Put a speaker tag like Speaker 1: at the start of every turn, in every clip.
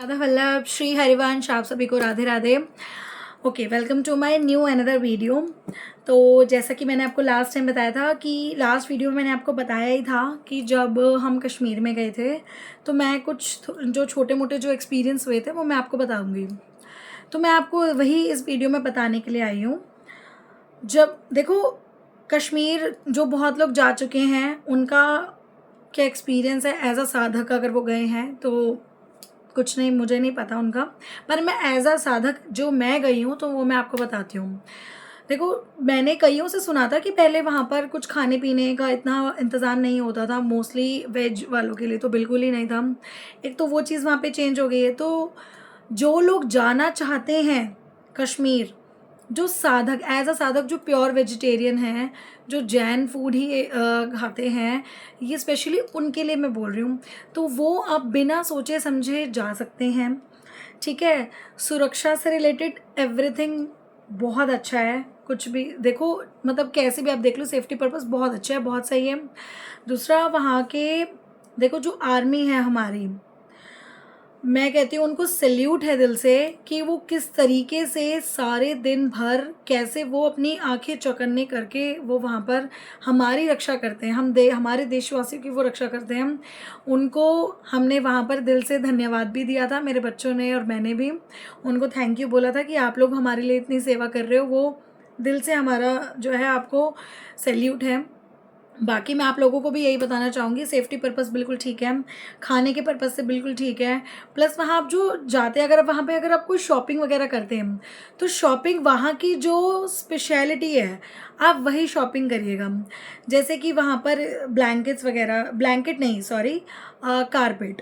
Speaker 1: राधा वल्लभ श्री हरिवंश, आप सभी को Radhe Radhe. Okay, welcome to my new another video. तो जैसा कि मैंने आपको लास्ट टाइम बताया था कि लास्ट वीडियो में मैंने आपको बताया ही था कि जब हम कश्मीर में गए थे तो मैं कुछ जो छोटे मोटे जो एक्सपीरियंस हुए थे वो मैं आपको बताऊंगी। तो मैं आपको वही इस वीडियो में बताने के लिए आई हूँ। जब देखो, कश्मीर जो बहुत लोग जा चुके हैं उनका क्या एक्सपीरियंस है एज अ साधक, अगर वो गए हैं तो कुछ नहीं, मुझे नहीं पता उनका। पर मैं एज अ साधक जो मैं गई हूँ तो वो मैं आपको बताती हूँ। देखो, मैंने कईयों से सुना था कि पहले वहाँ पर कुछ खाने पीने का इतना इंतज़ाम नहीं होता था, मोस्टली वेज वालों के लिए तो बिल्कुल ही नहीं था। एक तो वो चीज़ वहाँ पे चेंज हो गई है। तो जो लोग जाना चाहते हैं कश्मीर, जो साधक एज अ साधक जो प्योर वेजिटेरियन हैं, जो जैन फूड ही खाते हैं, ये स्पेशली उनके लिए मैं बोल रही हूँ। तो वो आप बिना सोचे समझे जा सकते हैं। ठीक है, सुरक्षा से रिलेटेड एवरीथिंग बहुत अच्छा है। कुछ भी देखो, मतलब कैसे भी आप देख लो, सेफ्टी पर्पस बहुत अच्छा है, बहुत सही है। दूसरा, वहाँ के देखो जो आर्मी है हमारी, मैं कहती हूँ उनको सैल्यूट है दिल से कि वो किस तरीके से सारे दिन भर कैसे वो अपनी आंखें चौकन्ने करके वो वहाँ पर हमारी रक्षा करते हैं। हमारे देशवासियों की वो रक्षा करते हैं। उनको हमने वहाँ पर दिल से धन्यवाद भी दिया था, मेरे बच्चों ने और मैंने भी उनको थैंक यू बोला था कि आप लोग हमारे लिए इतनी सेवा कर रहे हो। वो दिल से हमारा जो है आपको सैल्यूट है। बाकी मैं आप लोगों को भी यही बताना चाहूँगी, सेफ्टी पर्पस बिल्कुल ठीक है, खाने के पर्पस से बिल्कुल ठीक है। प्लस वहाँ आप जो जाते हैं, अगर वहाँ पे अगर आप कोई शॉपिंग वगैरह करते हैं तो शॉपिंग वहाँ की जो स्पेशलिटी है आप वही शॉपिंग करिएगा। जैसे कि वहाँ पर ब्लैंकेट्स वगैरह, ब्लैंकेट नहीं सॉरी, कारपेट,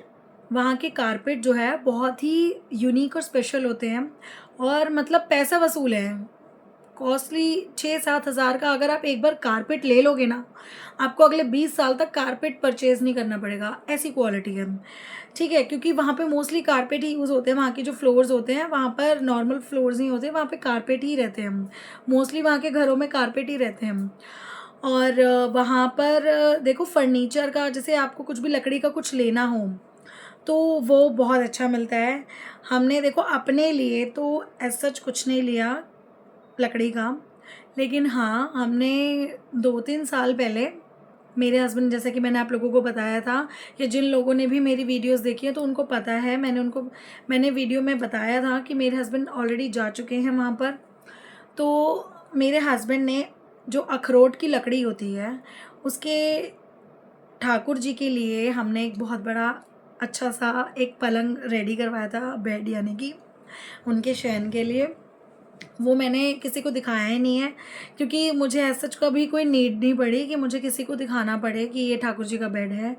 Speaker 1: वहाँ के कारपेट जो है बहुत ही यूनिक और स्पेशल होते हैं और मतलब पैसा वसूल है। कॉस्टली 6-7 हज़ार का अगर आप एक बार कारपेट ले लोगे ना, आपको अगले 20 साल तक कारपेट परचेज नहीं करना पड़ेगा, ऐसी क्वालिटी है। ठीक है, क्योंकि वहाँ पे मोस्टली कारपेट ही यूज़ होते हैं। वहाँ के जो फ्लोर्स होते हैं वहाँ पर नॉर्मल फ्लोर्स नहीं होते, वहाँ पे कारपेट ही रहते हैं। मोस्टली वहाँ के घरों में कारपेट ही रहते हैं। और वहाँ पर देखो फर्नीचर का, जैसे आपको कुछ भी लकड़ी का कुछ लेना हो तो वो बहुत अच्छा मिलता है। हमने देखो अपने लिए तो एज सच कुछ नहीं लिया लकड़ी का, लेकिन हाँ हमने 2-3 साल पहले मेरे हस्बैंड, जैसे कि मैंने आप लोगों को बताया था कि जिन लोगों ने भी मेरी वीडियोस देखी है तो उनको पता है, मैंने वीडियो में बताया था कि मेरे हस्बैंड ऑलरेडी जा चुके हैं वहाँ पर। तो मेरे हस्बैंड ने जो अखरोट की लकड़ी होती है उसके ठाकुर जी के लिए हमने एक बहुत बड़ा अच्छा सा एक पलंग रेडी करवाया था, बेड यानी कि उनके शयन के लिए। वो मैंने किसी को दिखाया ही नहीं है क्योंकि मुझे ऐसा सच कभी कोई नीड नहीं पड़ी कि मुझे किसी को दिखाना पड़े कि ये ठाकुर जी का बेड है।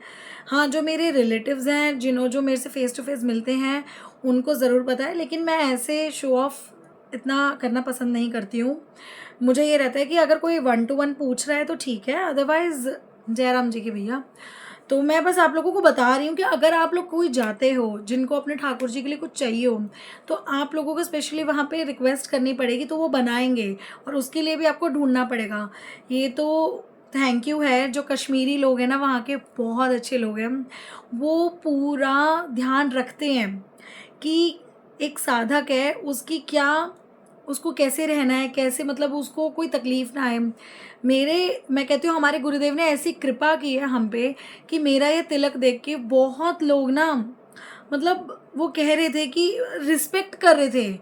Speaker 1: हाँ, जो मेरे रिलेटिव्स हैं, जो मेरे से फेस टू फेस मिलते हैं उनको ज़रूर पता है, लेकिन मैं ऐसे शो ऑफ इतना करना पसंद नहीं करती हूँ। मुझे ये रहता है कि अगर कोई 1 to 1 पूछ रहा है तो ठीक है, अदरवाइज़ जयराम जी की भैया। तो मैं बस आप लोगों को बता रही हूँ कि अगर आप लोग कोई जाते हो जिनको अपने ठाकुर जी के लिए कुछ चाहिए हो तो आप लोगों को स्पेशली वहाँ पे रिक्वेस्ट करनी पड़ेगी, तो वो बनाएंगे और उसके लिए भी आपको ढूंढना पड़ेगा। ये तो थैंक यू है, जो कश्मीरी लोग हैं ना वहाँ के बहुत अच्छे लोग हैं। वो पूरा ध्यान रखते हैं कि एक साधक है उसकी क्या, उसको कैसे रहना है, कैसे मतलब उसको कोई तकलीफ़ ना आए। मैं कहती हूँ हमारे गुरुदेव ने ऐसी कृपा की है हम पे कि मेरा ये तिलक देख के बहुत लोग ना, मतलब वो कह रहे थे कि रिस्पेक्ट कर रहे थे।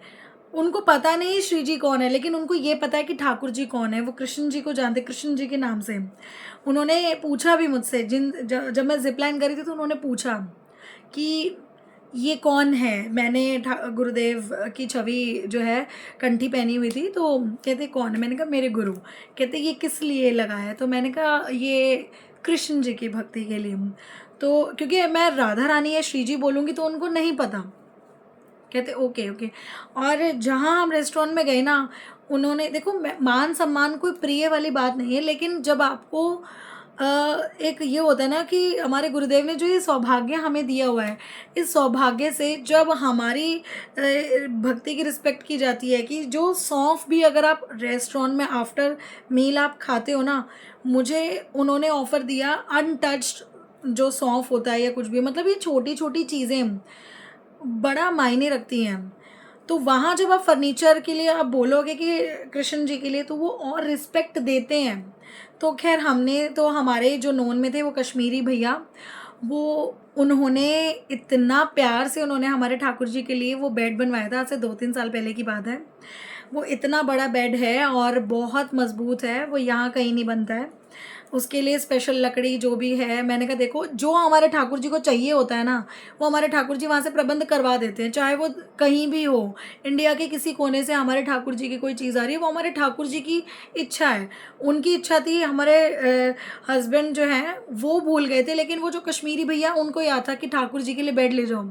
Speaker 1: उनको पता नहीं श्री जी कौन है, लेकिन उनको ये पता है कि ठाकुर जी कौन है। वो कृष्ण जी को जानते, कृष्ण जी के नाम से। उन्होंने पूछा भी मुझसे, जब मैं जिप लाइन करी थी तो उन्होंने पूछा कि ये कौन है। मैंने गुरुदेव की छवि जो है कंठी पहनी हुई थी, तो कहते कौन है, मैंने कहा मेरे गुरु। कहते ये किस लिए लगा है, तो मैंने कहा ये कृष्ण जी की भक्ति के लिए। तो क्योंकि मैं राधा रानी या श्री जी बोलूँगी तो उनको नहीं पता। कहते ओके ओके। और जहाँ हम रेस्टोरेंट में गए ना, उन्होंने देखो मान सम्मान कोई प्रिय वाली बात नहीं है, लेकिन जब आपको एक ये होता है ना कि हमारे गुरुदेव ने जो ये सौभाग्य हमें दिया हुआ है, इस सौभाग्य से जब हमारी भक्ति की रिस्पेक्ट की जाती है कि जो सौंफ भी अगर आप रेस्टोरेंट में आफ्टर मील आप खाते हो ना, मुझे उन्होंने ऑफ़र दिया अनटच्ड जो सौंफ होता है या कुछ भी, मतलब ये छोटी छोटी चीज़ें बड़ा मायने रखती हैं। तो वहाँ जब आप फर्नीचर के लिए आप बोलोगे कि कृष्ण जी के लिए, तो वो और रिस्पेक्ट देते हैं। तो खैर हमने तो हमारे जो नोन में थे वो कश्मीरी भैया, वो उन्होंने इतना प्यार से उन्होंने हमारे ठाकुर जी के लिए वो बेड बनवाया था। आज से 2-3 साल पहले की बात है। वो इतना बड़ा बेड है और बहुत मज़बूत है, वो यहाँ कहीं नहीं बनता है। उसके लिए स्पेशल लकड़ी जो भी है, मैंने कहा देखो जो हमारे ठाकुर जी को चाहिए होता है ना, वो हमारे ठाकुर जी वहाँ से प्रबंध करवा देते हैं, चाहे वो कहीं भी हो। इंडिया के किसी कोने से हमारे ठाकुर जी की कोई चीज़ आ रही है, वो हमारे ठाकुर जी की इच्छा है। उनकी इच्छा थी, हमारे हस्बैंड जो हैं वो भूल गए थे, लेकिन वो जो कश्मीरी भैया उनको याद था कि ठाकुर जी के लिए बेड ले जाओ।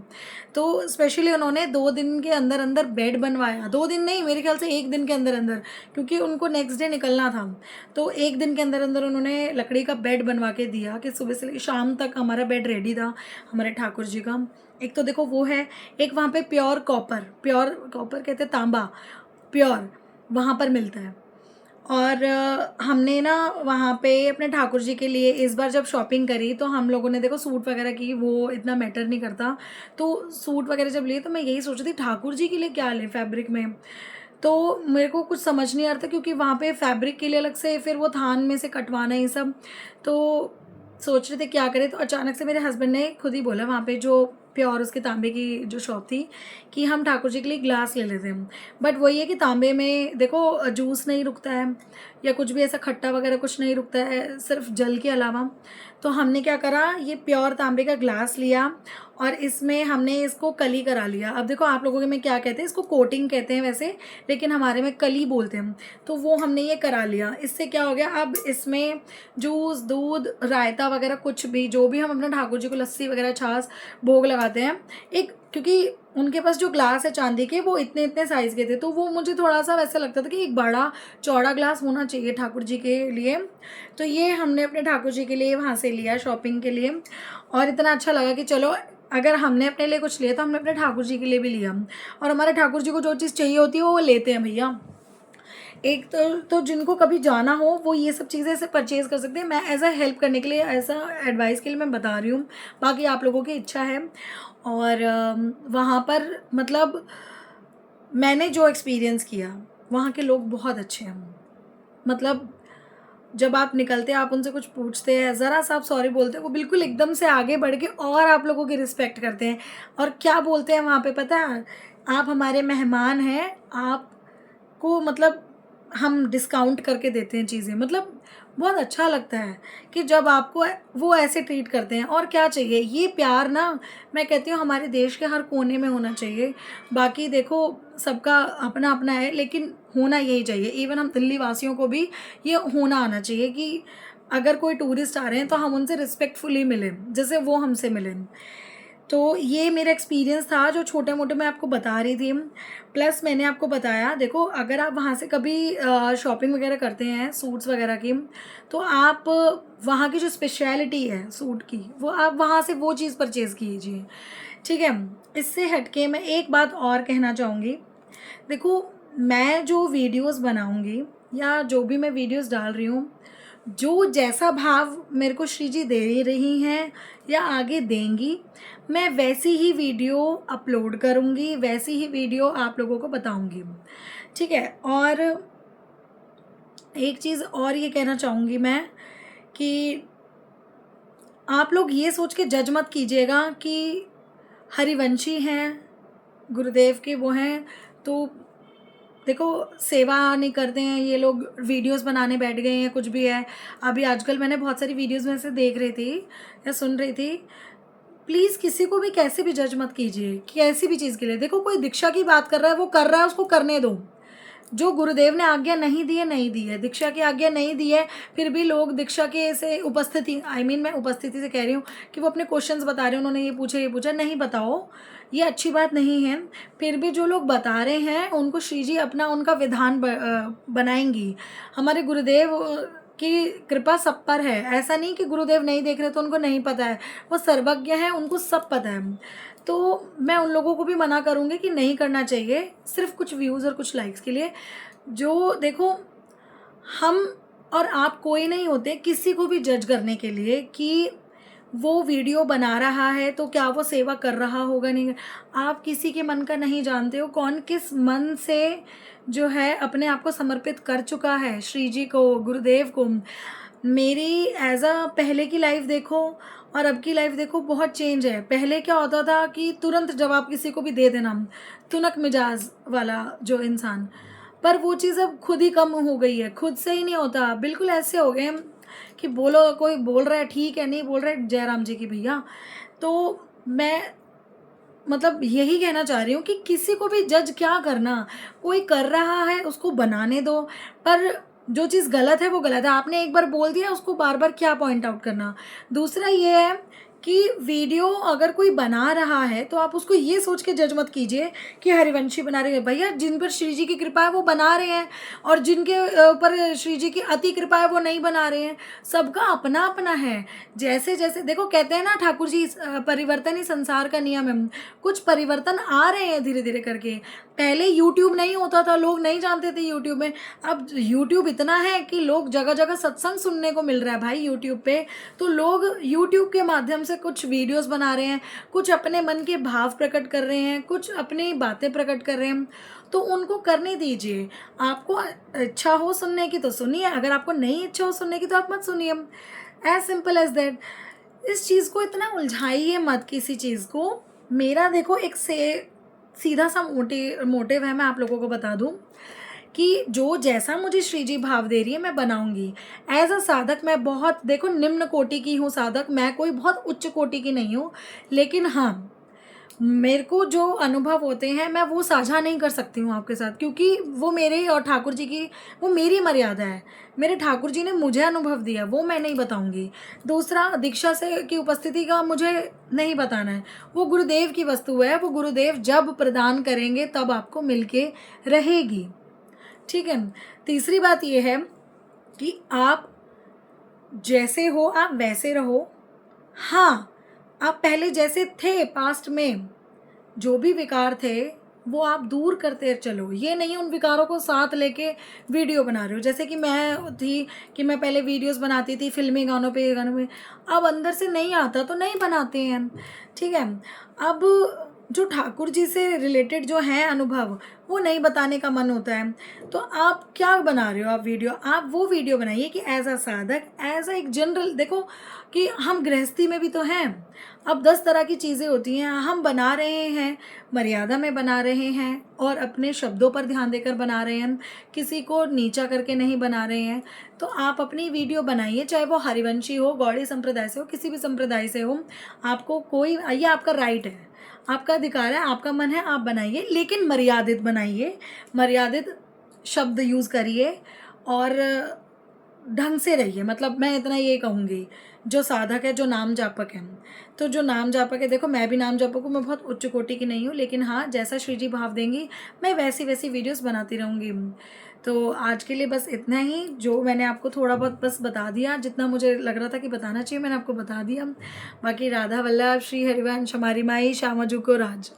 Speaker 1: तो स्पेशली उन्होंने 2 दिन के अंदर अंदर बेड बनवाया, 2 दिन नहीं, मेरे ख्याल से 1 दिन के अंदर अंदर, क्योंकि उनको नेक्स्ट डे निकलना था। तो 1 दिन के अंदर अंदर उन्होंने लकड़ी का बेड बनवा के दिया कि सुबह से शाम तक हमारा बेड रेडी था हमारे ठाकुर जी का। एक तो देखो वो है, एक वहाँ पे प्योर कॉपर कहते हैं, तांबा प्योर वहाँ पर मिलता है। और हमने ना वहाँ पे अपने ठाकुर जी के लिए इस बार जब शॉपिंग करी, तो हम लोगों ने देखो सूट वगैरह की, वो इतना मैटर नहीं करता। तो सूट वगैरह जब लिए तो मैं यही सोच रही थी ठाकुर जी के लिए क्या लें फैब्रिक में। तो मेरे को कुछ समझ नहीं आ रहा था, क्योंकि वहाँ पे फैब्रिक के लिए अलग से, फिर वो थान में से कटवाना ये सब। तो सोच रहे थे क्या करें, तो अचानक से मेरे हस्बैंड ने खुद ही बोला वहाँ पे जो प्योर उसके तांबे की जो शॉप थी, कि हम ठाकुर जी के लिए ग्लास ले लेते हैं। बट वही है कि तांबे में देखो जूस नहीं रुकता है, या कुछ भी ऐसा खट्टा वगैरह कुछ नहीं रुकता है, सिर्फ जल के अलावा। तो हमने क्या करा, ये प्योर तांबे का ग्लास लिया और इसमें हमने इसको कली करा लिया। अब देखो आप लोगों के में क्या कहते हैं, इसको कोटिंग कहते हैं वैसे, लेकिन हमारे में कली बोलते हैं। तो वो हमने ये करा लिया। इससे क्या हो गया, अब इसमें जूस, दूध, रायता वगैरह कुछ भी, जो भी हम अपने ठाकुर जी को लस्सी वगैरह, छाछ, भोग लगाते हैं, एक, क्योंकि उनके पास जो ग्लास है चांदी के, वो इतने इतने साइज़ के थे, तो वो मुझे थोड़ा सा वैसा लगता था कि एक बड़ा चौड़ा ग्लास होना चाहिए ठाकुर जी के लिए। तो ये हमने अपने ठाकुर जी के लिए वहाँ से लिया शॉपिंग के लिए। और इतना अच्छा लगा कि चलो, अगर हमने अपने लिए कुछ लिया तो हमने अपने ठाकुर जी के लिए भी लिया। और हमारे ठाकुर जी को जो चीज़ चाहिए होती है वो लेते हैं भैया। एक तो जिनको कभी जाना हो वो ये सब चीज़ें ऐसे परचेज़ कर सकते हैं। मैं एज़ अ हेल्प करने के लिए, एज़ अ एडवाइस के लिए मैं बता रही हूँ, बाकी आप लोगों की इच्छा है। और वहाँ पर मतलब मैंने जो एक्सपीरियंस किया, वहाँ के लोग बहुत अच्छे हैं। मतलब जब आप निकलते हैं, आप उनसे कुछ पूछते हैं, ज़रा सा आप सॉरी बोलते हैं, वो बिल्कुल एकदम से आगे बढ़ के और आप लोगों की रिस्पेक्ट करते हैं। और क्या बोलते हैं वहाँ पे पता है, आप हमारे मेहमान हैं, आपको मतलब हम डिस्काउंट करके देते हैं चीज़ें। मतलब बहुत अच्छा लगता है कि जब आपको वो ऐसे ट्रीट करते हैं। और क्या चाहिए, ये प्यार ना, मैं कहती हूँ हमारे देश के हर कोने में होना चाहिए। बाकी देखो सबका अपना अपना है, लेकिन होना यही चाहिए। इवन हम दिल्ली वासियों को भी ये होना आना चाहिए कि अगर कोई टूरिस्ट आ रहे हैं तो हम उनसे रिस्पेक्टफुली मिलें, जैसे वो हमसे मिलें। तो ये मेरा एक्सपीरियंस था जो छोटे मोटे मैं आपको बता रही थी। प्लस मैंने आपको बताया, देखो अगर आप वहाँ से कभी शॉपिंग वगैरह करते हैं सूट्स वगैरह की, तो आप वहाँ की जो स्पेशलिटी है सूट की, वो आप वहाँ से वो चीज़ परचेज़ कीजिए, ठीक है। इससे हटके मैं एक बात और कहना चाहूँगी। देखो मैं जो वीडियोस बनाऊँगी या जो भी मैं वीडियोस डाल रही हूँ, जो जैसा भाव मेरे को श्री जी दे रही हैं या आगे देंगी, मैं वैसी ही वीडियो अपलोड करूँगी, वैसी ही वीडियो आप लोगों को बताऊँगी, ठीक है। और एक चीज़ और ये कहना चाहूँगी मैं कि आप लोग ये सोच के जज मत कीजिएगा कि हरिवंशी हैं, गुरुदेव के वो हैं, तो देखो सेवा नहीं करते हैं ये लोग, वीडियोस बनाने बैठ गए हैं, कुछ भी है। अभी आजकल मैंने बहुत सारी वीडियोस में से देख रही थी या सुन रही थी। प्लीज़ किसी को भी कैसे भी जज मत कीजिए, कैसी भी चीज़ के लिए। देखो कोई दीक्षा की बात कर रहा है, वो कर रहा है, उसको करने दो। जो गुरुदेव ने आज्ञा नहीं दी है, नहीं दी है, दीक्षा की आज्ञा नहीं दी है, फिर भी लोग दीक्षा के से उपस्थिति, मैं उपस्थिति से कह रही हूँ कि वो अपने क्वेश्चंस बता रहे हैं, उन्होंने ये पूछा, नहीं बताओ, ये अच्छी बात नहीं है। फिर भी जो लोग बता रहे हैं उनको श्री जी अपना उनका विधान बनाएंगी। हमारे गुरुदेव की कृपा सब पर है, ऐसा नहीं कि गुरुदेव नहीं देख रहे तो उनको नहीं पता है, वो सर्वज्ञ हैं, उनको सब पता है। तो मैं उन लोगों को भी मना करूँगी कि नहीं करना चाहिए सिर्फ कुछ व्यूज़ और कुछ लाइक्स के लिए। जो देखो हम और आप कोई नहीं होते किसी को भी जज करने के लिए कि वो वीडियो बना रहा है तो क्या वो सेवा कर रहा होगा, नहीं? आप किसी के मन का नहीं जानते हो, कौन किस मन से जो है अपने आप को समर्पित कर चुका है श्री जी को, गुरुदेव को। मेरी एज अ पहले की लाइफ देखो और अब की लाइफ देखो, बहुत चेंज है। पहले क्या होता था कि तुरंत जवाब किसी को भी दे देना, तुनक मिजाज वाला जो इंसान, पर वो चीज़ अब खुद ही कम हो गई है, खुद से ही नहीं होता। बिल्कुल ऐसे हो गए हम कि बोलो, कोई बोल रहा है ठीक है, नहीं बोल रहा है जयराम जी की भैया। तो मैं मतलब यही कहना चाह रही हूँ कि किसी को भी जज क्या करना, कोई कर रहा है उसको बनाने दो, पर जो चीज़ गलत है वो गलत है। आपने एक बार बोल दिया, उसको बार बार क्या पॉइंट आउट करना। दूसरा ये है कि वीडियो अगर कोई बना रहा है तो आप उसको ये सोच के जज मत कीजिए कि हरिवंशी बना रहे हैं। भैया जिन पर श्री जी की कृपा है वो बना रहे हैं, और जिनके ऊपर श्री जी की अति कृपा है वो नहीं बना रहे हैं। सबका अपना अपना है। जैसे जैसे देखो, कहते हैं ना ठाकुर जी, परिवर्तन ही संसार का नियम है। कुछ परिवर्तन आ रहे हैं धीरे धीरे करके। पहले यूट्यूब नहीं होता था, लोग नहीं जानते थे यूट्यूब में। अब यूट्यूब इतना है कि लोग जगह जगह सत्संग सुनने को मिल रहा है भाई यूट्यूब पे। तो लोग यूट्यूब के माध्यम से कुछ वीडियोस बना रहे हैं, कुछ अपने मन के भाव प्रकट कर रहे हैं, कुछ अपनी बातें प्रकट कर रहे हैं। तो उनको करने दीजिए। आपको इच्छा हो सुनने की तो सुनिए, अगर आपको नहीं इच्छा हो सुनने की तो आप मत सुनिए। As simple as that. इस चीज़ को इतना उलझाइए मत किसी चीज़ को। मेरा देखो एक से सीधा सा मोटिव है, मैं आप लोगों को बता दूं कि जो जैसा मुझे श्री जी भाव दे रही है मैं बनाऊंगी। एज अ साधक मैं बहुत देखो निम्न कोटि की हूँ साधक, मैं कोई बहुत उच्च कोटि की नहीं हूँ। लेकिन हाँ, मेरे को जो अनुभव होते हैं मैं वो साझा नहीं कर सकती हूँ आपके साथ, क्योंकि वो मेरे और ठाकुर जी की, वो मेरी मर्यादा है। मेरे ठाकुर जी ने मुझे अनुभव दिया, वो मैं नहीं बताऊँगी। दूसरा, दीक्षा से की उपस्थिति का मुझे नहीं बताना है, वो गुरुदेव की वस्तु है, वो गुरुदेव जब प्रदान करेंगे तब आपको मिलके रहेगी। ठीक है। तीसरी बात ये है कि आप जैसे हो आप वैसे रहो। हाँ, आप पहले जैसे थे पास्ट में, जो भी विकार थे वो आप दूर करते चलो। ये नहीं उन विकारों को साथ लेके वीडियो बना रहे हो। जैसे कि मैं थी कि मैं पहले वीडियोस बनाती थी फिल्मी गानों पे, गानों में। अब अंदर से नहीं आता तो नहीं बनाते हैं। ठीक है। अब जो ठाकुर जी से रिलेटेड जो है अनुभव, वो नहीं बताने का मन होता है। तो आप क्या बना रहे हो, आप वीडियो, आप वो वीडियो बनाइए कि एज अ साधक, एज अ एक जनरल, देखो कि हम गृहस्थी में भी तो हैं। अब 10 तरह की चीज़ें होती हैं, हम बना रहे हैं, मर्यादा में बना रहे हैं और अपने शब्दों पर ध्यान देकर बना रहे हैं, किसी को नीचा करके नहीं बना रहे हैं। तो आप अपनी वीडियो बनाइए, चाहे वो हरिवंशी हो, गौड़ी संप्रदाय से हो, किसी भी संप्रदाय से हो। आपको कोई, ये आपका राइट है, आपका अधिकार है, आपका मन है, आप बनाइए, लेकिन मर्यादित बनाइए, मर्यादित शब्द यूज़ करिए और ढंग से रहिए। मतलब मैं इतना ये कहूँगी, जो साधक है, जो नाम जापक है, तो जो नाम जापक है, देखो मैं भी नाम जापक हूँ, मैं बहुत उच्च कोटि की नहीं हूँ, लेकिन हाँ जैसा श्री जी भाव देंगी मैं वैसी वैसी वीडियोस बनाती रहूँगी। तो आज के लिए बस इतना ही, जो मैंने आपको थोड़ा बहुत बस बता दिया, जितना मुझे लग रहा था कि बताना चाहिए मैंने आपको बता दिया। बाकी राधा वल्लभ श्री हरिवंश हमारी माई श्यामा जी को राज।